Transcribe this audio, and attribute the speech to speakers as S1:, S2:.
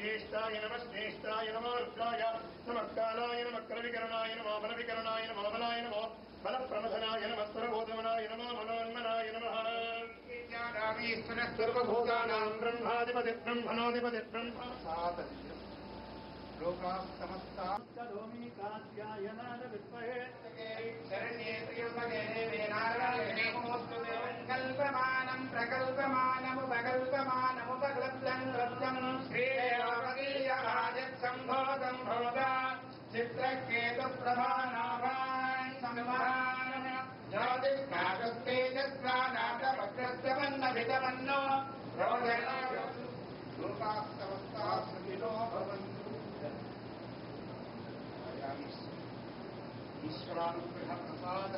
S1: ज्येष्ठाय नमः श्रेष्ठाय नमो रुद्राय नमः कालाय नमः करविकरणाय नमो बलविकरणाय नमो बलाय नमो बलप्रमथनाय नमः स्वरबोधमनाय नमो मनोन्मनाय नमः रामेश्वरः सर्वभूतानां ब्रह्माधिपतिः ब्रह्मणोऽधिपतिः ब्रह्मा सातदिव्यम् लोकाः समस्ताः करोमि कात्यायनाय विद्महे शरण्ये त्र्यम्बके देवे नारायणे नमोस्तुते कल्पमानं प्रकल्पमानमुपकल्पमानमुपक्लब्धं लब्धं श्रीरामगीयराजत्सम्भोगं भवता चित्रकेतुप्रभानाभान् संवहान ज्योतिष्काकस्तेजस्वानाथवक्रस्यवन्नभितमन्नो रोदनाय लोकाः समस्ताः सुखिनो भवन्तु ईश्वरानुग्रह प्रसाद